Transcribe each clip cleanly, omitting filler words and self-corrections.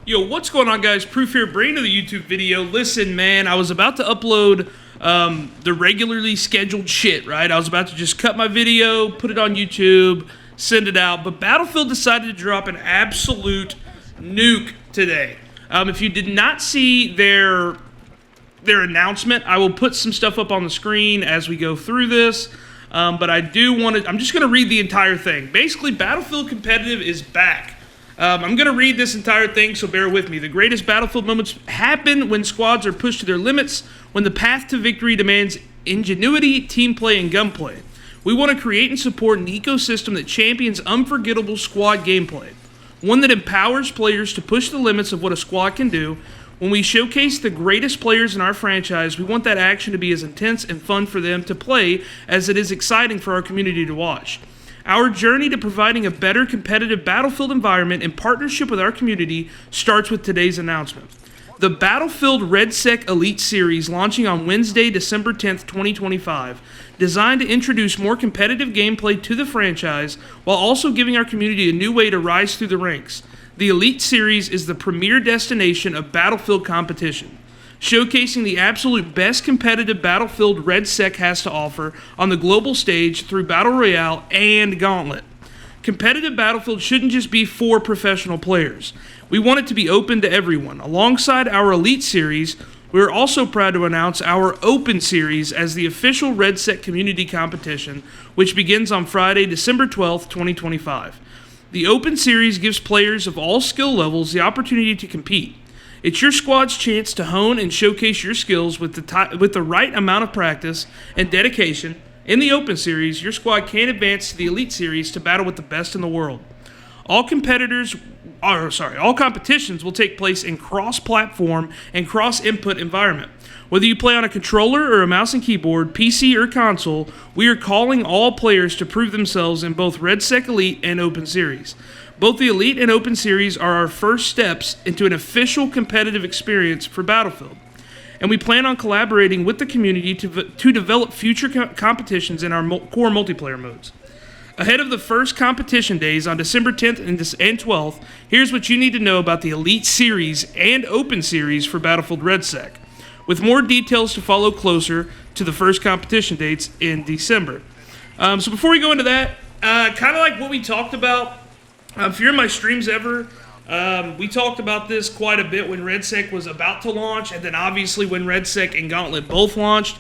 Yo, what's going on, guys? Proof here, bringing to the YouTube video. Listen, man, I was about to upload the regularly scheduled shit, right? I was about to just cut my video, put it on YouTube, send it out, but Battlefield decided to drop an absolute nuke today. If you did not see their announcement, I will put some stuff up on the screen as we go through this, but I do want to, I'm just going to read the entire thing. Basically, Battlefield Competitive is back. I'm going to read this entire thing, so bear with me. The greatest Battlefield moments happen when squads are pushed to their limits, when the path to victory demands ingenuity, team play, and gunplay. We want to create and support an ecosystem that champions unforgettable squad gameplay, one that empowers players to push the limits of what a squad can do. When we showcase the greatest players in our franchise, we want that action to be as intense and fun for them to play as it is exciting for our community to watch. Our journey to providing a better competitive Battlefield environment in partnership with our community starts with today's announcement. The Battlefield REDSEC Elite Series, launching on Wednesday, December 10th, 2025, designed to introduce more competitive gameplay to the franchise while also giving our community a new way to rise through the ranks. The Elite Series is the premier destination of Battlefield competition, showcasing the absolute best competitive Battlefield REDSEC has to offer on the global stage through Battle Royale and Gauntlet. Competitive Battlefield shouldn't just be for professional players. We want it to be open to everyone. Alongside our Elite Series, we are also proud to announce our Open Series as the official REDSEC community competition, which begins on Friday, December 12th, 2025. The Open Series gives players of all skill levels the opportunity to compete. It's your squad's chance to hone and showcase your skills with the right amount of practice and dedication. In the Open Series, your squad can advance to the Elite Series to battle with the best in the world. All competitions will take place in cross-platform and cross-input environment. Whether you play on a controller or a mouse and keyboard, PC or console, we are calling all players to prove themselves in both REDSEC Elite and Open Series. Both the Elite and Open Series are our first steps into an official competitive experience for Battlefield, and we plan on collaborating with the community to develop future competitions in our core multiplayer modes. Ahead of the first competition days on December 10th and 12th, here's what you need to know about the Elite Series and Open Series for Battlefield REDSEC, with more details to follow closer to the first competition dates in December. So before we go into that, kind of like what we talked about, if you're in my streams ever, we talked about this quite a bit when REDSEC was about to launch, and then obviously when REDSEC and Gauntlet both launched.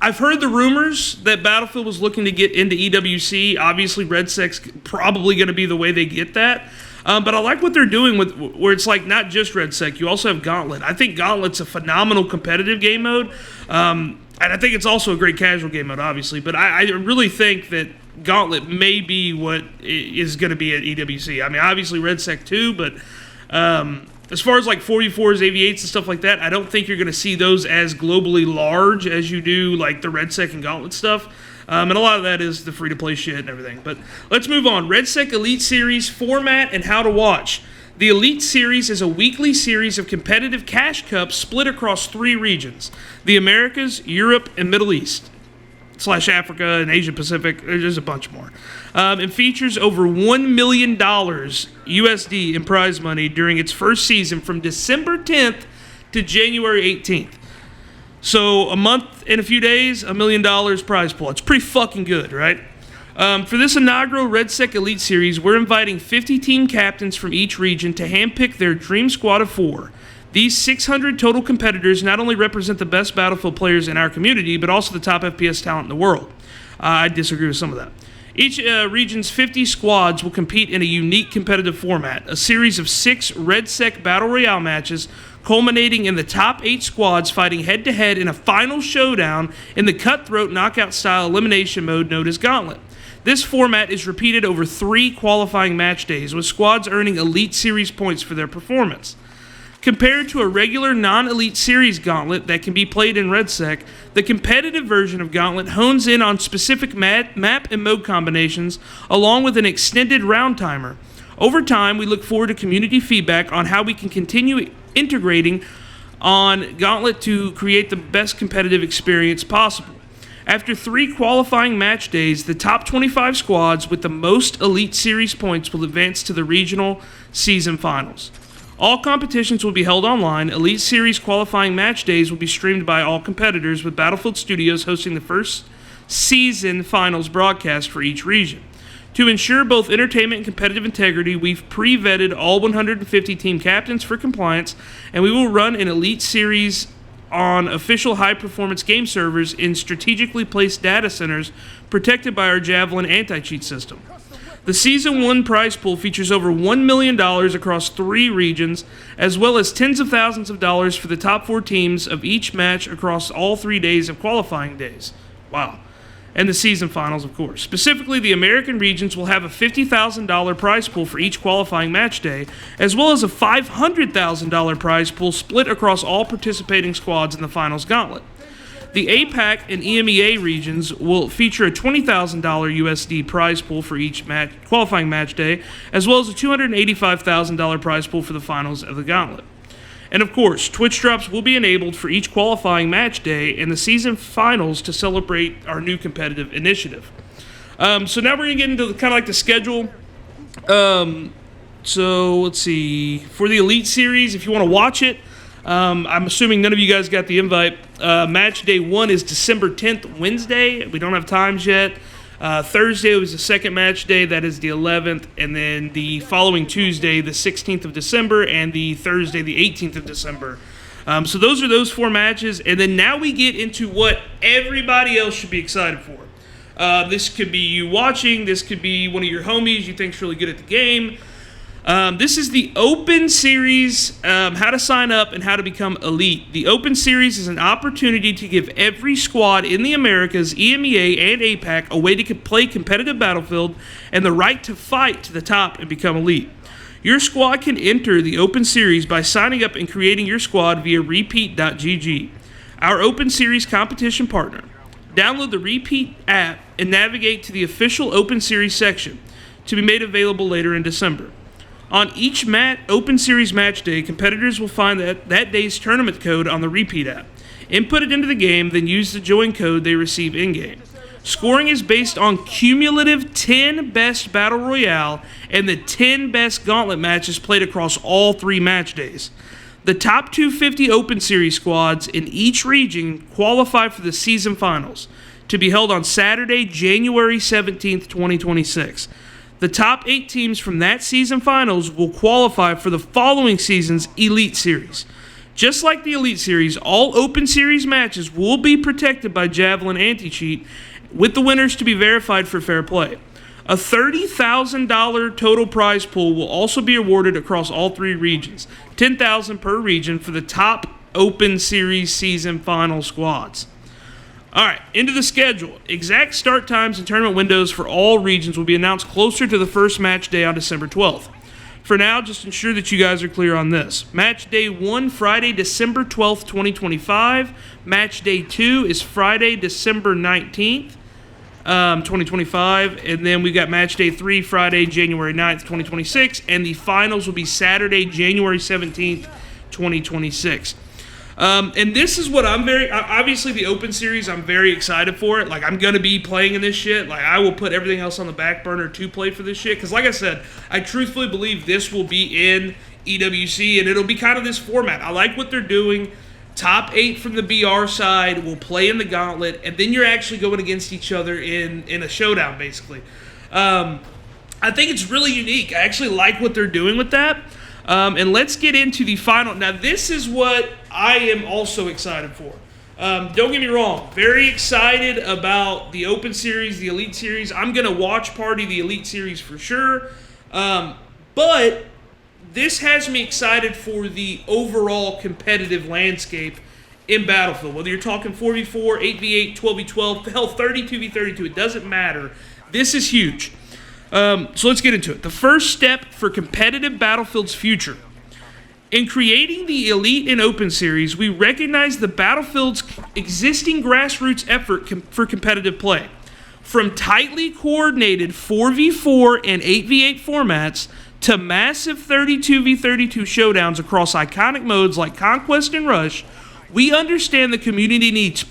I've heard the rumors that Battlefield was looking to get into EWC. Obviously, REDSEC's probably going to be the way they get that. But I like what they're doing with where it's like not just REDSEC. You also have Gauntlet. I think Gauntlet's a phenomenal competitive game mode, and I think it's also a great casual game mode, obviously. But I really think that Gauntlet may be what is going to be at EWC. I mean, obviously REDSEC too, but as far as like 4v4s, AV8s, and stuff like that, I don't think you're going to see those as globally large as you do like the REDSEC and Gauntlet stuff. And a lot of that is the free-to-play shit and everything. But let's move on. REDSEC Elite Series format and how to watch. The Elite Series is a weekly series of competitive cash cups split across 3 regions: the Americas, Europe, and Middle East / Africa and Asia Pacific. There's a bunch more. It features over $1 million USD in prize money during its first season from December 10th to January 18th. So a month and a few days, $1 million prize pool. It's pretty fucking good, right? For this inaugural REDSEC Elite Series, we're inviting 50 team captains from each region to handpick their dream squad of 4. These 600 total competitors not only represent the best Battlefield players in our community, but also the top FPS talent in the world. I disagree with some of that. Each region's 50 squads will compete in a unique competitive format, a series of 6 REDSEC Battle Royale matches, culminating in the top 8 squads fighting head-to-head in a final showdown in the cutthroat knockout-style elimination mode known as Gauntlet. This format is repeated over 3 qualifying match days, with squads earning Elite Series points for their performance. Compared to a regular non-Elite Series Gauntlet that can be played in REDSEC, the competitive version of Gauntlet hones in on specific map and mode combinations, along with an extended round timer. Over time, we look forward to community feedback on how we can continue integrating on Gauntlet to create the best competitive experience possible. After 3 qualifying match days, the top 25 squads with the most Elite Series points will advance to the regional season finals. All competitions will be held online. Elite Series qualifying match days will be streamed by all competitors, with Battlefield Studios hosting the first season finals broadcast for each region. To ensure both entertainment and competitive integrity, we've pre-vetted all 150 team captains for compliance, and we will run an Elite Series on official high-performance game servers in strategically placed data centers protected by our Javelin anti-cheat system. The Season 1 prize pool features over $1 million across 3 regions, as well as tens of thousands of dollars for the top 4 teams of each match across all 3 days of qualifying days. Wow. And the season finals, of course. Specifically, the American regions will have a $50,000 prize pool for each qualifying match day, as well as a $500,000 prize pool split across all participating squads in the finals gauntlet. The APAC and EMEA regions will feature a $20,000 USD prize pool for each qualifying match day, as well as a $285,000 prize pool for the finals of the gauntlet. And of course, Twitch drops will be enabled for each qualifying match day and the season finals to celebrate our new competitive initiative. So now we're going to get into kind of like the schedule. So let's see. For the Elite Series, if you want to watch it, I'm assuming none of you guys got the invite. Match day 1 is December 10th, Wednesday. We don't have times yet. Thursday was the second match day, that is the 11th, and then the following Tuesday, the 16th of December, and the Thursday, the 18th of December. So those are those 4 matches, and then now we get into what everybody else should be excited for. This could be you watching, this could be one of your homies you think's really good at the game. This is the Open Series, how to sign up and how to become elite. The Open Series is an opportunity to give every squad in the Americas, EMEA, and APAC a way to play competitive Battlefield and the right to fight to the top and become elite. Your squad can enter the Open Series by signing up and creating your squad via repeat.gg, our Open Series competition partner. Download the Repeat app and navigate to the official Open Series section, to be made available later in December. On each Open Series match day, competitors will find that day's tournament code on the Repeat app. Input it into the game, then use the join code they receive in-game. Scoring is based on cumulative 10 best Battle Royale and the 10 best Gauntlet matches played across all 3 match days. The top 250 Open Series squads in each region qualify for the season finals, to be held on Saturday, January 17th, 2026. The top 8 teams from that season finals will qualify for the following season's Elite Series. Just like the Elite Series, all Open Series matches will be protected by Javelin anti-cheat, with the winners to be verified for fair play. A $30,000 total prize pool will also be awarded across all 3 regions, $10,000 per region for the top Open Series season final squads. All right, into the schedule. Exact start times and tournament windows for all regions will be announced closer to the first match day on December 12th. For now, just ensure that you guys are clear on this. Match day 1, Friday, December 12th, 2025. Match day 2 is Friday, December 19th, 2025. And then we got match day 3, Friday, January 9th, 2026. And the finals will be Saturday, January 17th, 2026. And this is what I'm obviously the Open Series, I'm very excited for it. Like, I'm going to be playing in this shit. Like, I will put everything else on the back burner to play for this shit. Because, like I said, I truthfully believe this will be in EWC, and it'll be kind of this format. I like what they're doing. Top 8 from the BR side will play in the Gauntlet, and then you're actually going against each other in a showdown, basically. I think it's really unique. I actually like what they're doing with that. And let's get into the final. Now, this is what I am also excited for. Don't get me wrong. Very excited about the Open Series, the Elite Series. I'm going to watch party the Elite Series for sure. But this has me excited for the overall competitive landscape in Battlefield. Whether you're talking 4v4, 8v8, 12v12, hell, 32v32, it doesn't matter. This is huge. So let's get into it. The first step for competitive Battlefield's future. In creating the Elite and Open Series, we recognize the Battlefield's existing grassroots effort for competitive play. From tightly coordinated 4v4 and 8v8 formats to massive 32v32 showdowns across iconic modes like Conquest and Rush, We understand the community needs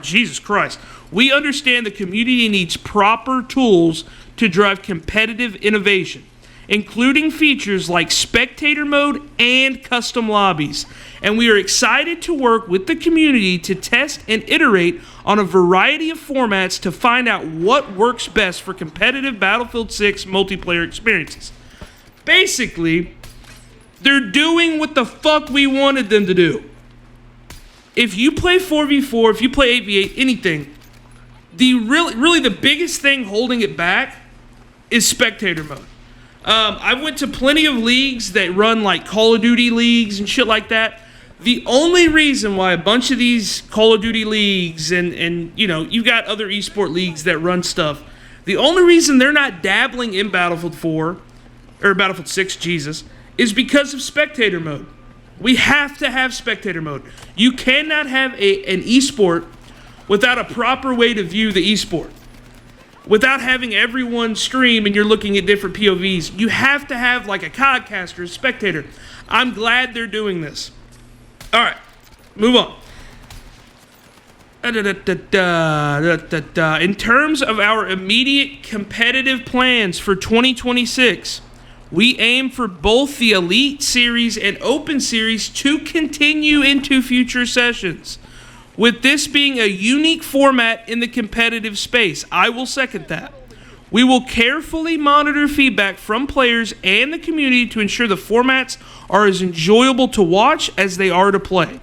Jesus Christ. We understand the community needs proper tools to drive competitive innovation, including features like spectator mode and custom lobbies. And we are excited to work with the community to test and iterate on a variety of formats to find out what works best for competitive Battlefield 6 multiplayer experiences. Basically, they're doing what the fuck we wanted them to do. If you play 4v4, if you play 8v8, anything, really the biggest thing holding it back is spectator mode. I went to plenty of leagues that run like Call of Duty leagues and shit like that. The only reason why a bunch of these Call of Duty leagues and you know, you've got other esport leagues that run stuff, the only reason they're not dabbling in Battlefield 4, or Battlefield 6, Jesus, is because of spectator mode. We have to have spectator mode. You cannot have an esport without a proper way to view the esport. Without having everyone stream and you're looking at different POVs. You have to have like a codcaster, a spectator. I'm glad they're doing this. All right, move on. In terms of our immediate competitive plans for 2026, we aim for both the Elite Series and Open Series to continue into future sessions, with this being a unique format in the competitive space. I will second that. We will carefully monitor feedback from players and the community to ensure the formats are as enjoyable to watch as they are to play.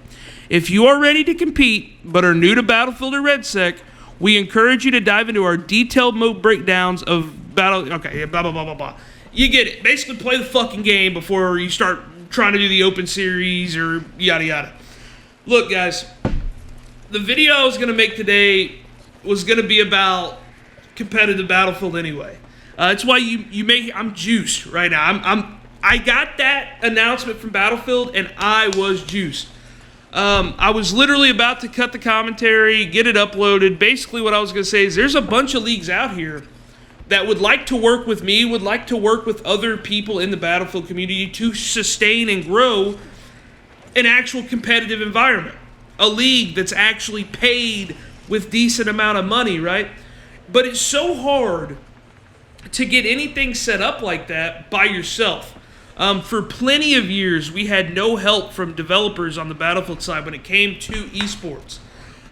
If you are ready to compete but are new to Battlefield or REDSEC, we encourage you to dive into our detailed mode breakdowns of battle. Okay, blah blah blah blah blah. You get it. Basically, play the fucking game before you start trying to do the Open Series or yada yada. Look, guys, the video I was gonna make today was gonna be about competitive Battlefield anyway. That's why I'm juiced right now. I got that announcement from Battlefield and I was juiced. I was literally about to cut the commentary, get it uploaded. Basically what I was going to say is there's a bunch of leagues out here that would like to work with me, would like to work with other people in the Battlefield community to sustain and grow an actual competitive environment. A league that's actually paid with decent amount of money, right? But it's so hard to get anything set up like that by yourself. For plenty of years, we had no help from developers on the Battlefield side when it came to esports.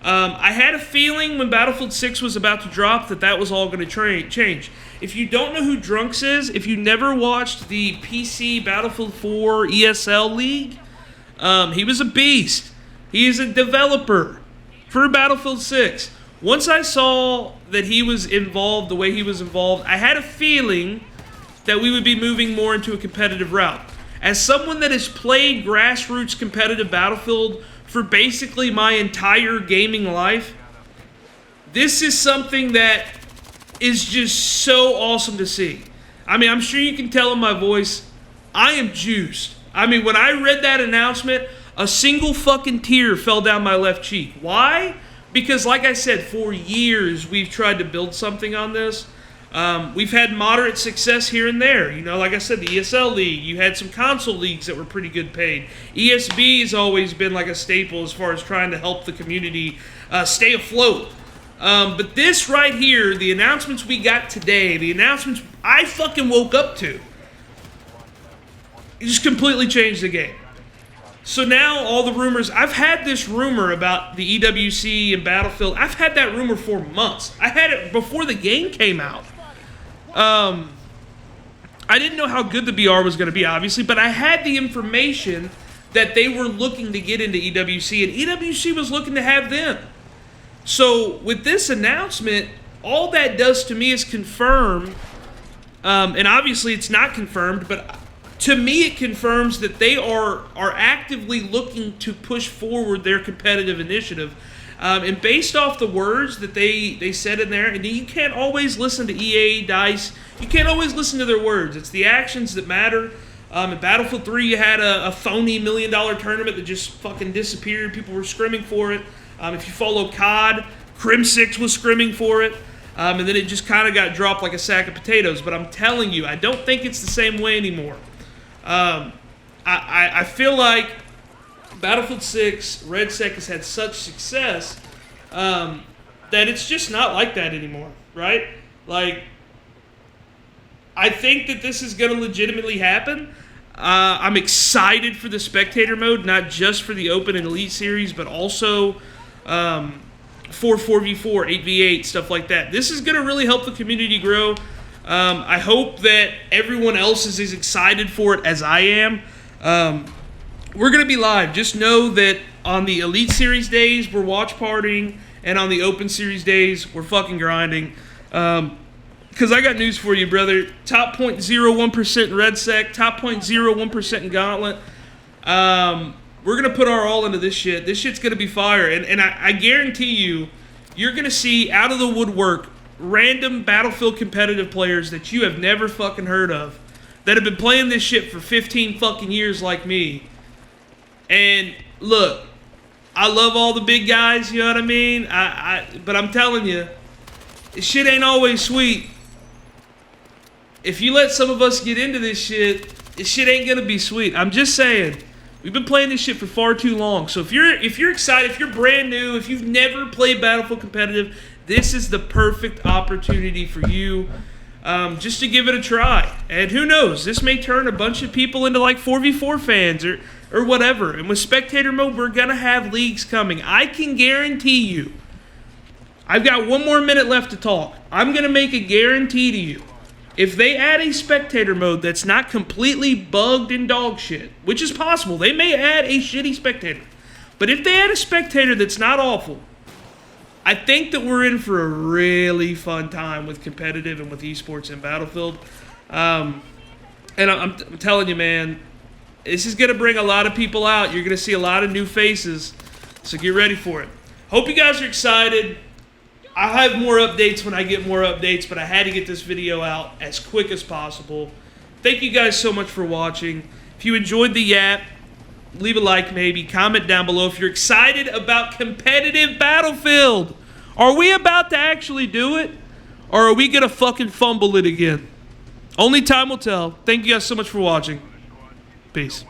I had a feeling when Battlefield 6 was about to drop that was all going to change. If you don't know who Drunks is, if you never watched the PC Battlefield 4 ESL League, he was a beast. He is a developer for Battlefield 6. Once I saw that he was involved the way he was involved, I had a feeling that we would be moving more into a competitive route. As someone that has played grassroots competitive Battlefield for basically my entire gaming life, this is something that is just so awesome to see. I mean, I'm sure you can tell in my voice, I am juiced. I mean, when I read that announcement, a single fucking tear fell down my left cheek. Why? Because like I said, for years we've tried to build something on this. We've had moderate success here and there. You know, like I said, the ESL League, you had some console leagues that were pretty good paid. ESB has always been like a staple as far as trying to help the community stay afloat. But this right here, the announcements we got today, the announcements I fucking woke up to, it just completely changed the game. So now all the rumors, I've had this rumor about the EWC and Battlefield, I've had that rumor for months. I had it before the game came out. I didn't know how good the BR was going to be, obviously, but I had the information that they were looking to get into EWC, and EWC was looking to have them. So with this announcement, all that does to me is confirm, and obviously it's not confirmed, but to me it confirms that they are actively looking to push forward their competitive initiative. And based off the words that they said in there, and you can't always listen to EA, DICE, you can't always listen to their words. It's the actions that matter. In Battlefield 3, you had a phony $1 million tournament that just fucking disappeared. People were scrimming for it. If you follow COD, Crim6 was scrimming for it. And then it just kind of got dropped like a sack of potatoes. But I'm telling you, I don't think it's the same way anymore. I feel like Battlefield 6, REDSEC has had such success that it's just not like that anymore, right? Like, I think that this is going to legitimately happen. I'm excited for the spectator mode, not just for the Open and Elite Series, but also for 4v4, 8v8, stuff like that. This is going to really help the community grow. I hope that everyone else is as excited for it as I am. We're going to be live. Just know that on the Elite Series days, we're watch partying, and on the Open Series days, we're fucking grinding. Because I got news for you, brother. Top 0.01% in REDSEC, top 0.01% in Gauntlet. We're going to put our all into this shit. This shit's going to be fire. And I guarantee you, you're going to see out of the woodwork random Battlefield competitive players that you have never fucking heard of that have been playing this shit for 15 fucking years like me. And look, I love all the big guys, you know what I mean? But I'm telling you, this shit ain't always sweet. If you let some of us get into this shit ain't gonna be sweet. I'm just saying. We've been playing this shit for far too long. So if you're excited, if you're brand new, if you've never played Battlefield competitive, this is the perfect opportunity for you just to give it a try. And who knows, this may turn a bunch of people into like 4v4 fans or whatever. And with spectator mode, we're gonna have leagues coming. I can guarantee you. I've got one more minute left to talk. I'm gonna make a guarantee to you. If they add a spectator mode that's not completely bugged and dog shit, which is possible, they may add a shitty spectator. But if they add a spectator that's not awful, I think that we're in for a really fun time with competitive and with esports and Battlefield. And I'm telling you, man, this is going to bring a lot of people out. You're going to see a lot of new faces, so get ready for it. Hope you guys are excited. I'll have more updates when I get more updates, but I had to get this video out as quick as possible. Thank you guys so much for watching. If you enjoyed the yap, leave a like maybe. Comment down below if you're excited about competitive Battlefield. Are we about to actually do it? Or are we going to fucking fumble it again? Only time will tell. Thank you guys so much for watching. Peace.